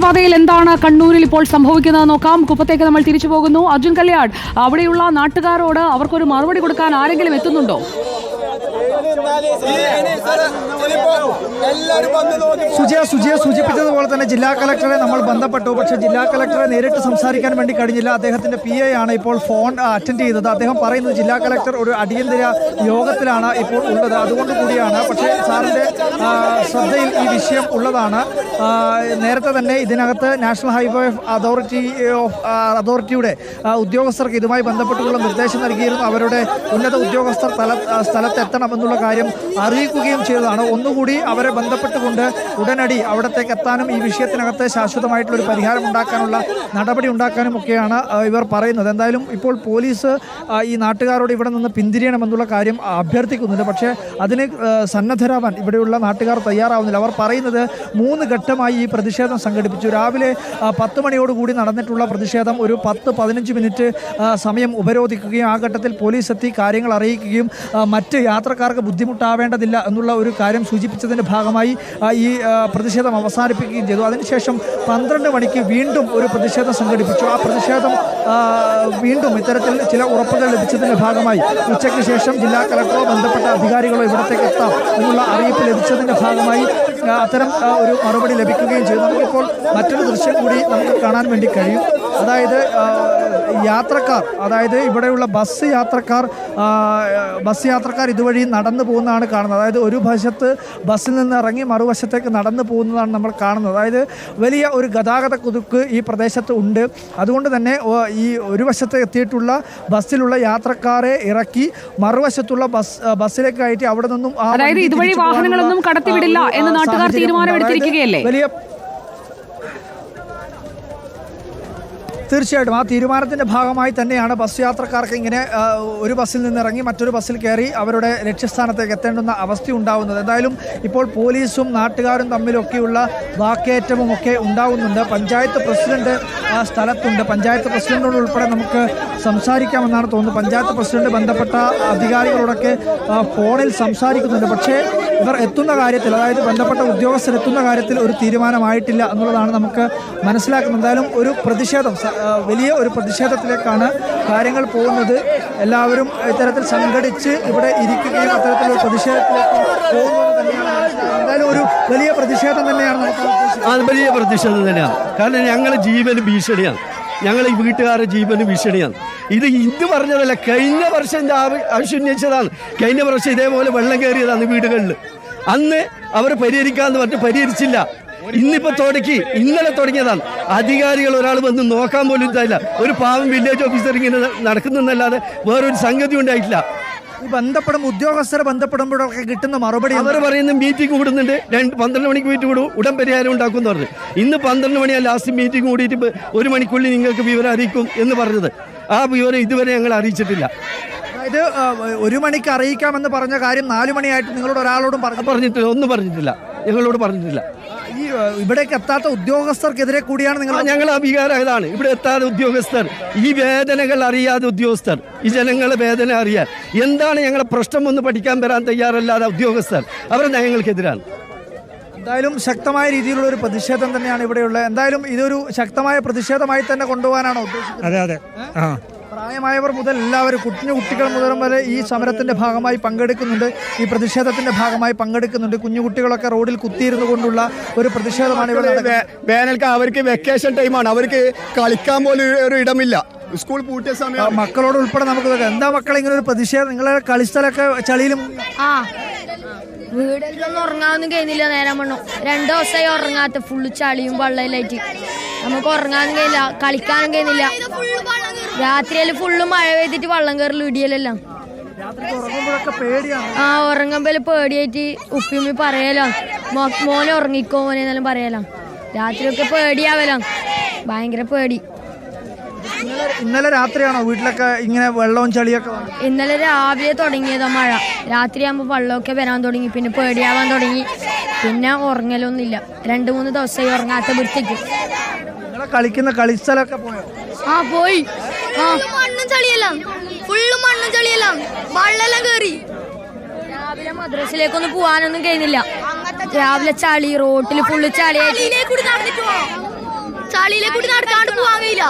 ദേശീയപാതയിൽ എന്താണ് കണ്ണൂരിൽ ഇപ്പോൾ സംഭവിക്കുന്നത് നോക്കാം. കുപ്പത്തേക്ക് നമ്മൾ തിരിച്ചു പോകുന്നു. അർജുൻ കല്യാൺ, അവിടെയുള്ള നാട്ടുകാരോട് അവർക്കൊരു മറുപടി കൊടുക്കാൻ ആരെങ്കിലും എത്തുന്നുണ്ടോ? സുജിയ സൂചിപ്പിച്ചതുപോലെ തന്നെ ജില്ലാ കളക്ടറെ നമ്മൾ ബന്ധപ്പെട്ടു. പക്ഷേ ജില്ലാ കളക്ടറെ നേരിട്ട് സംസാരിക്കാൻ വേണ്ടി കഴിഞ്ഞില്ല. അദ്ദേഹത്തിന്റെ PA ആണ് ഇപ്പോൾ ഫോൺ അറ്റൻഡ് ചെയ്തത്. അദ്ദേഹം പറയുന്നത് ജില്ലാ കളക്ടർ ഒരു അടിയന്തര യോഗത്തിലാണ് ഇപ്പോൾ ഉള്ളത്, അതുകൊണ്ട് കൂടിയാണ്. പക്ഷേ സാറിന്റെ ശ്രദ്ധയിൽ ഈ വിഷയം ഉള്ളതാണ്. നേരത്തെ തന്നെ ഇതിനകത്ത് നാഷണൽ ഹൈവേ അതോറിറ്റിയുടെ ഉദ്യോഗസ്ഥർക്ക് ഇതുമായി ബന്ധപ്പെട്ടുള്ള നിർദ്ദേശം നൽകിയിരുന്നു. അവരുടെ ഉന്നത ഉദ്യോഗസ്ഥർ സ്ഥലത്തെത്തണമെന്നുള്ള കാര്യം അറിയിക്കുകയും ചെയ്തതാണ്. ഒന്നുകൂടി അവരെ ബന്ധപ്പെട്ടുകൊണ്ട് ഉടനടി അവിടത്തേക്ക് എത്താനും ഈ വിഷയത്തിനകത്ത് ശാശ്വതമായിട്ടുള്ളൊരു പരിഹാരം ഉണ്ടാക്കാനുള്ള നടപടി ഉണ്ടാക്കാനും ഒക്കെയാണ് ഇവർ പറയുന്നത്. എന്തായാലും ഇപ്പോൾ പോലീസ് ഈ നാട്ടുകാരോട് ഇവിടെ നിന്ന് പിന്തിരിയണമെന്നുള്ള കാര്യം അഭ്യർത്ഥിക്കുന്നുണ്ട്. പക്ഷേ അതിന് സന്നദ്ധരാവാൻ ഇവിടെയുള്ള നാട്ടുകാർ തയ്യാറാവുന്നില്ല. അവർ പറയുന്നത് 3 ഘട്ടമായി ഈ പ്രതിഷേധം സംഘടിപ്പിച്ചു. രാവിലെ 10 മണിയോടുകൂടി നടന്നിട്ടുള്ള പ്രതിഷേധം ഒരു 10-15 മിനിറ്റ് സമയം ഉപരോധിക്കുകയും ആ ഘട്ടത്തിൽ പോലീസ് എത്തി കാര്യങ്ങൾ അറിയിക്കുകയും മറ്റ് യാത്രക്കാർക്ക് ബുദ്ധിമുട്ടാവേണ്ടതില്ല എന്നുള്ള ഒരു കാര്യം സൂചിപ്പിച്ചതിൻ്റെ ഭാഗമായി ഈ പ്രതിഷേധം അവസാനിപ്പിക്കുകയും ചെയ്തു. അതിനുശേഷം 12 മണിക്ക് വീണ്ടും ഒരു പ്രതിഷേധം സംഘടിപ്പിച്ചു. ആ പ്രതിഷേധം വീണ്ടും ഇത്തരത്തിൽ ചില ഉറപ്പുകൾ ലഭിച്ചതിൻ്റെ ഭാഗമായി ഉച്ചയ്ക്ക് ശേഷം ജില്ലാ കളക്ടറോ ബന്ധപ്പെട്ട അധികാരികളോ ഇവിടത്തേക്ക് എത്താം എന്നുള്ള അറിയിപ്പ് ലഭിച്ചതിൻ്റെ ഭാഗമായി അത്തരം ഒരു മറുപടി ലഭിക്കുകയും ചെയ്തു. നമുക്കിപ്പോൾ മറ്റൊരു ദൃശ്യം കൂടി നമുക്ക് കാണാൻ വേണ്ടി കഴിയും. അതായത് യാത്രക്കാർ, അതായത് ഇവിടെയുള്ള ബസ് യാത്രക്കാർ ഇതുവഴി നടന്നു പോകുന്നതാണ് കാണുന്നത്. അതായത് ഒരു വശത്ത് ബസ്സിൽ നിന്ന് ഇറങ്ങി മറുവശത്തേക്ക് നടന്നു പോകുന്നതാണ് നമ്മൾ കാണുന്നത്. അതായത് വലിയ ഒരു ഗതാഗത കുതുക്ക് ഈ പ്രദേശത്ത് ഉണ്ട്. അതുകൊണ്ട് തന്നെ ഈ ഒരു വശത്ത് എത്തിയിട്ടുള്ള ബസ്സിലുള്ള യാത്രക്കാരെ ഇറക്കി മറുവശത്തുള്ള ബസ്സിലേക്ക് കയറ്റി അവിടെ നിന്നും ഇതുവഴി വാഹനങ്ങളൊന്നും കടത്തിവിടില്ല എന്ന് നാട്ടുകാർ തീരുമാനമെടുത്തിരിക്കുകയല്ലേ? വലിയ തീർച്ചയായിട്ടും ആ തീരുമാനത്തിൻ്റെ ഭാഗമായി തന്നെയാണ് ബസ് യാത്രക്കാർക്ക് ഇങ്ങനെ ഒരു ബസ്സിൽ നിന്ന് ഇറങ്ങി മറ്റൊരു ബസ്സിൽ കയറി അവരുടെ ലക്ഷ്യസ്ഥാനത്തേക്ക് എത്തേണ്ടുന്ന അവസ്ഥ ഉണ്ടാകുന്നത്. എന്തായാലും ഇപ്പോൾ പോലീസും നാട്ടുകാരും തമ്മിലൊക്കെയുള്ള വാക്കേറ്റവും ഒക്കെ ഉണ്ടാകുന്നുണ്ട്. പഞ്ചായത്ത് പ്രസിഡന്റ് സ്ഥലത്തുണ്ട്. പഞ്ചായത്ത് പ്രസിഡന്റിനോട് ഉൾപ്പെടെ നമുക്ക് സംസാരിക്കാമെന്നാണ് തോന്നുന്നത്. പഞ്ചായത്ത് പ്രസിഡന്റ് ബന്ധപ്പെട്ട അധികാരികളോടൊക്കെ ഫോണിൽ സംസാരിക്കുന്നുണ്ട്. പക്ഷേ ഇവർ എത്തുന്ന കാര്യത്തിൽ, അതായത് ബന്ധപ്പെട്ട ഉദ്യോഗസ്ഥരെത്തുന്ന കാര്യത്തിൽ ഒരു തീരുമാനമായിട്ടില്ല എന്നുള്ളതാണ് നമുക്ക് മനസ്സിലാക്കുന്നത്. എന്തായാലും ഒരു പ്രതിഷേധം, വലിയ ഒരു പ്രതിഷേധത്തിലേക്കാണ് കാര്യങ്ങൾ പോകുന്നത്. എല്ലാവരും ഇത്തരത്തിൽ സംഘടിച്ച് ഇവിടെ ഇരിക്കുകയും അത്തരത്തിലൊരു പ്രതിഷേധത്തിലേക്ക് പോകുന്നത് തന്നെയാണ്. എന്തായാലും ഒരു വലിയ പ്രതിഷേധം തന്നെയാണ് അത് വലിയ പ്രതിഷേധം തന്നെയാണ്. കാരണം ഞങ്ങളുടെ ജീവന് ഭീഷണിയാണ്, ഞങ്ങൾ ഈ വീട്ടുകാരുടെ ജീവന് ഭീഷണിയാണ്. ഇത് പറഞ്ഞതല്ല, കഴിഞ്ഞ വർഷം ആവശ്യന്നയിച്ചതാണ്. കഴിഞ്ഞ വർഷം ഇതേപോലെ വെള്ളം കയറിയതാണ് വീടുകളിൽ. അന്ന് അവർ പരിഹരിക്കാമെന്ന് പറഞ്ഞ് പരിഹരിച്ചില്ല. ഇന്നിപ്പോൾ ഇന്നലെ തുടങ്ങിയതാണ്. അധികാരികൾ ഒരാൾ വന്ന് നോക്കാൻ പോലും ഇല്ല. ഒരു പാവം വില്ലേജ് ഓഫീസർ ഇങ്ങനെ നടക്കുന്നതല്ലാതെ വേറൊരു സംഗതി ഉണ്ടായിട്ടില്ല. ബന്ധപ്പെടും ഉദ്യോഗസ്ഥരെ ബന്ധപ്പെടുമ്പോഴൊക്കെ കിട്ടുന്ന മറുപടി അവർ പറയുന്ന മീറ്റിംഗ് കൂടുന്നുണ്ട്, 12 മണിക്ക് മീറ്റിംഗ് കൂടും, ഉടൻ പരിഹാരം ഉണ്ടാക്കും എന്ന് പറഞ്ഞു. ഇന്ന് 12 മണിയാണ് ലാസ്റ്റ് മീറ്റിംഗ് കൂടിയിട്ട് 1 മണിക്കുള്ളിൽ നിങ്ങൾക്ക് വിവരം അറിയിക്കും എന്ന് പറഞ്ഞത്. ആ വിവരം ഇതുവരെ ഞങ്ങൾ അറിയിച്ചിട്ടില്ല. അതായത് 1 മണിക്ക് അറിയിക്കാമെന്ന് പറഞ്ഞ കാര്യം 4 മണിയായിട്ട് നിങ്ങളോട് ഒരാളോടും പറഞ്ഞിട്ടില്ല, ഒന്നും പറഞ്ഞിട്ടില്ല, ഞങ്ങളോട് പറഞ്ഞിട്ടില്ല. ഈ ഇവിടേക്ക് എത്താത്ത ഉദ്യോഗസ്ഥർക്കെതിരെ കൂടിയാണ് ഞങ്ങൾ അഭികാരമാണ്. ഇവിടെ എത്താതെ ഉദ്യോഗസ്ഥർ, ഈ വേദനകൾ അറിയാതെ ഉദ്യോഗസ്ഥർ, ഈ ജനങ്ങളെ വേദന അറിയാൻ എന്താണ് ഞങ്ങളെ പ്രശ്നം ഒന്ന് പഠിക്കാൻ വരാൻ തയ്യാറല്ലാതെ ഉദ്യോഗസ്ഥർ, അവർ ഞങ്ങൾക്കെതിരാണ്. എന്തായാലും ശക്തമായ രീതിയിലുള്ള ഒരു പ്രതിഷേധം തന്നെയാണ് ഇവിടെയുള്ളത്. എന്തായാലും ഇതൊരു ശക്തമായ പ്രതിഷേധമായി തന്നെ കൊണ്ടുപോകാനാണോ ഉദ്ദേശിക്കുന്നത്? അതെ. പ്രായമായവർ മുതൽ എല്ലാവരും, കുട്ടികൾ മുതൽ വരെ ഈ സമരത്തിന്റെ ഭാഗമായി പങ്കെടുക്കുന്നുണ്ട്, ഈ പ്രതിഷേധത്തിന്റെ ഭാഗമായി പങ്കെടുക്കുന്നുണ്ട്. കുഞ്ഞുകുട്ടികളൊക്കെ റോഡിൽ കുത്തിയിരുന്നു കൊണ്ടുള്ള ഒരു പ്രതിഷേധമാണ് ഇവിടെ. വേനൽക്ക് അവർക്ക് വെക്കേഷൻ ടൈമാണ്, അവർക്ക് കളിക്കാൻ പോലും ഒരു ഇടമില്ല. സ്കൂൾ പൂട്ടിയ സമയം മക്കളോട് ഉൾപ്പെടെ നമുക്ക് എന്താ മക്കളെ ഇങ്ങനെ ഒരു പ്രതിഷേധം? നിങ്ങളെ കളിസ്ഥലൊക്കെ ചളിയിലും വീട്ടിലൊന്നും ഉറങ്ങാനൊന്നും കഴിയുന്നില്ല. നേരം വേണോ 2 ദിവസമായി ഉറങ്ങാത്ത, ഫുള്ള് ചളിയും വെള്ളമില്ലായിട്ട് നമുക്ക് ഉറങ്ങാനും കഴിയില്ല, കളിക്കാനും കഴിയുന്നില്ല. രാത്രിയിൽ ഫുള്ള് മഴ പെയ്തിട്ട് വെള്ളം കയറലും ഇടിയലെല്ലാം. ഉറങ്ങുമ്പോൾ പേടിയായിട്ട് ഉപ്പിമ്മി പറയലോ, മോനെ ഉറങ്ങിക്കോ മോനെ എന്നെല്ലാം പറയലാം. രാത്രിയൊക്കെ പേടിയാവലാം, ഭയങ്കര പേടി. ഇന്നലെ രാത്രിയാണോ വീട്ടിലൊക്കെ ഇങ്ങനെ വെള്ളവും ചളിയൊക്കെ? ഇന്നലെ രാവിലെ തുടങ്ങിയതാ മഴ. രാത്രിയാകുമ്പോൾ വെള്ളമൊക്കെ വരാൻ തുടങ്ങി, പിന്നെ പേടിയാവാൻ തുടങ്ങി. പിന്നെ ഉറങ്ങലൊന്നുമില്ല. 2-3 ദിവസമായി ഉറങ്ങാത്ത വൃത്തിക്ക്. കളിക്കുന്ന കളിസ്ഥലൊക്കെ പോയോ? പോയി. മണ്ണും ചളിയെല്ലാം, ഫുള്ള് മണ്ണും ചളിയെല്ലാം, വെള്ളമെല്ലാം കയറി. രാവിലെ മദ്രസിലേക്കൊന്നും പോവാനൊന്നും കഴിയുന്നില്ല. രാവിലെ ചളി, റോട്ടിൽ ഫുള്ള് ചളിയായിട്ട് ചളിയിലെ കൂടി നടക്കാണ്ട് പോവാൻ കഴിയില്ല.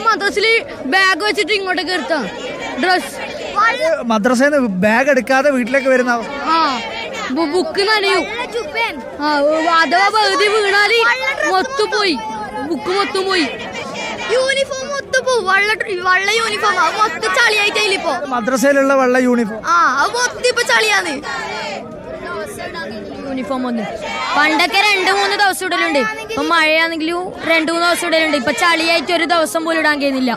മദ്രസില് ബാഗ് വെച്ചിട്ട് ഇങ്ങോട്ടേക്ക് എടുത്താ ഡ്രസ് മദ്രസയിൽ നിന്ന് ബാഗ് എടുക്കാതെ വീട്ടിലേക്ക് വരുന്ന ബുക്ക് നനയും. അഥവാ പകുതി വീണാല് മൊത്തം പോയി, ബുക്ക് മൊത്തം പോയി. യൂണിഫോം മൊത്തം പോവും. വെള്ള യൂണിഫോം മൊത്തം ചളിയായിട്ടില്ല ഇപ്പൊ. മദ്രസയിലുള്ള വെള്ള യൂണിഫോം അത് മൊത്തം ഇപ്പൊ ചളിയാന്ന്. യൂണിഫോം ഒന്ന് പണ്ടൊക്കെ 2-3 ദിവസം ഇടലുണ്ട്. ഇപ്പൊ മഴയാണെങ്കിലും 2-3 ദിവസം ഇടലുണ്ട്. ഇപ്പൊ ചളിയായിട്ട് ഒരു ദിവസം പോലും ഇടാൻ കഴിയുന്നില്ല.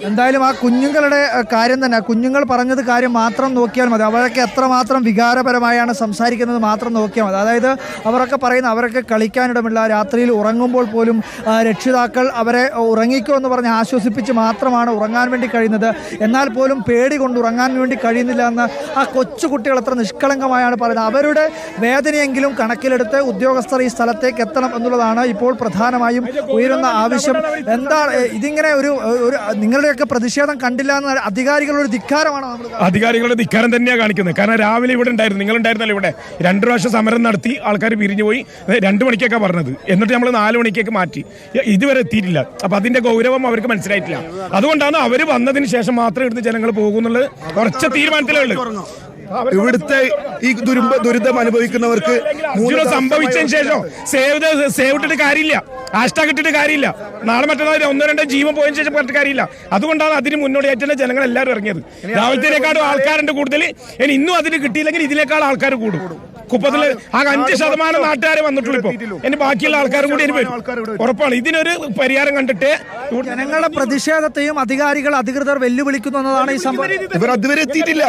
എന്തായാലും ആ കുഞ്ഞുങ്ങളുടെ കാര്യം തന്നെ, കുഞ്ഞുങ്ങൾ പറഞ്ഞത് കാര്യം മാത്രം നോക്കിയാൽ മതി. അവരൊക്കെ എത്രമാത്രം വികാരപരമായാണ് സംസാരിക്കുന്നത് മാത്രം നോക്കിയാൽ മതി. അതായത് അവരൊക്കെ പറയുന്ന അവരൊക്കെ കളിക്കാനിടമില്ല, രാത്രിയിൽ ഉറങ്ങുമ്പോൾ പോലും രക്ഷിതാക്കൾ അവരെ ഉറങ്ങിക്കോ എന്ന് പറഞ്ഞ് ആശ്വസിപ്പിച്ച് മാത്രമാണ് ഉറങ്ങാൻ വേണ്ടി കഴിയുന്നത്. എന്നാൽ പോലും പേടി കൊണ്ട് ഉറങ്ങാൻ വേണ്ടി കഴിയുന്നില്ല എന്ന് ആ കൊച്ചുകുട്ടികൾ എത്ര നിഷ്കളങ്കമായാണ് പറയുന്നത്. അവരുടെ വേദനയെങ്കിലും കണക്കിലെടുത്ത് ഉദ്യോഗസ്ഥർ ഈ സ്ഥലത്തേക്ക് എത്തണം എന്നുള്ളതാണ് ഇപ്പോൾ പ്രധാനമായും ഉയരുന്ന ആവശ്യം. എന്താണ് ഇതിങ്ങനെ ഒരു നിങ്ങളുടെയൊക്കെ പ്രതിഷേധം കണ്ടില്ല എന്ന അധികാരികളുടെ ഒരു ധിക്കാരമാണ്. അധികാരികളുടെ ധിക്കാരം തന്നെയാണ് കാണിക്കുന്നത്. കാരണം രാവിലെ ഇവിടെ ഉണ്ടായിരുന്നു, നിങ്ങളുണ്ടായിരുന്നല്ലോ ഇവിടെ. 2 പ്രാവശ്യം സമരം നടത്തി ആൾക്കാർ പിരിഞ്ഞു പോയി. 2 മണിക്കൊക്കെ പറഞ്ഞത്, എന്നിട്ട് നമ്മൾ 4 മണിക്കേക്ക് മാറ്റി. ഇതുവരെ എത്തിയിട്ടില്ല. അപ്പൊ അതിന്റെ ഗൗരവം അവർക്ക് മനസ്സിലായിട്ടില്ല. അതുകൊണ്ടാണ് അവർ വന്നതിന് ശേഷം മാത്രം ഇവിടുന്ന് ജനങ്ങൾ പോകുന്നുള്ളത്. കുറച്ച് തീരുമാനത്തിലുള്ളത്. ഇവിടുത്തെ ഈ ദുരിതം അനുഭവിക്കുന്നവർക്ക് സംഭവിച്ചതിന് ശേഷം സേവ് ഇട്ടിട്ട് കാര്യമില്ല, ഹാഷ്ടാഗ് ഇട്ടിട്ട് കാര്യമില്ല. നാളെ മറ്റന്നാൾ 1-2 ജീവൻ പോയതിനു ശേഷം പറഞ്ഞിട്ട് കാര്യമില്ല. അതുകൊണ്ടാണ് അതിന് മുന്നോടിയായിട്ട് ജനങ്ങൾ എല്ലാവരും ഇറങ്ങിയത്. രാവിലത്തേക്കാളും ആൾക്കാരുണ്ട് കൂടുതൽ. ഇനി ഇന്നും അതിന് കിട്ടിയില്ലെങ്കിൽ ഇതിനേക്കാൾ ആൾക്കാർ കൂടും. കുപ്പത്തില് ആ 5% നാട്ടുകാരെ വന്നിട്ടുള്ളൂ. ഇപ്പൊ ഇനി ബാക്കിയുള്ള ആൾക്കാരും കൂടി ഉറപ്പാണ്. ഇതിനൊരു പരിഹാരം കണ്ടിട്ട് ജനങ്ങളുടെ പ്രതിഷേധത്തെയും അധികൃതർ വെല്ലുവിളിക്കുന്നു എന്നതാണ് ഈ സംഭവം. ഇവർ അതുവരെ എത്തിയിട്ടില്ല.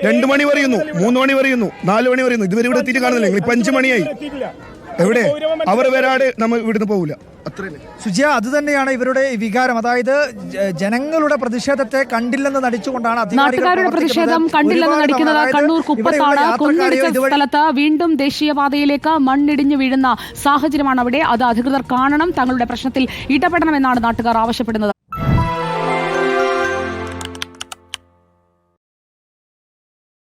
2 മണി പറയുന്നു, 3 മണി പറയുന്നു, 4 മണി പറയുന്നു. ഇതുവരെ ഇവിടെ എത്തിയിട്ട് കാണുന്നില്ല. ഇപ്പൊ 5 മണിയായി. എവിടെ അവർ വരാട് നമ്മൾ ഇവിടുന്ന് പോകില്ല. സുജിയ, അത് തന്നെയാണ് ഇവരുടെ വികാരം. അതായത് ജനങ്ങളുടെ പ്രതിഷേധത്തെ കണ്ടില്ലെന്ന് നടിച്ചുകൊണ്ടാണ് നാട്ടുകാരുടെ പ്രതിഷേധം കണ്ടില്ലെന്ന് നടിക്കുന്നത്. കണ്ണൂർ കുപ്പത്താണ് കുന്നിടിച്ച സ്ഥലത്ത് വീണ്ടും ദേശീയപാതയിലേക്ക് മണ്ണിടിഞ്ഞു വീഴുന്ന സാഹചര്യമാണ് അവിടെ. അത് അധികൃതർ കാണണം, തങ്ങളുടെ പ്രശ്നത്തിൽ ഇടപെടണമെന്നാണ് നാട്ടുകാർ ആവശ്യപ്പെടുന്നത്.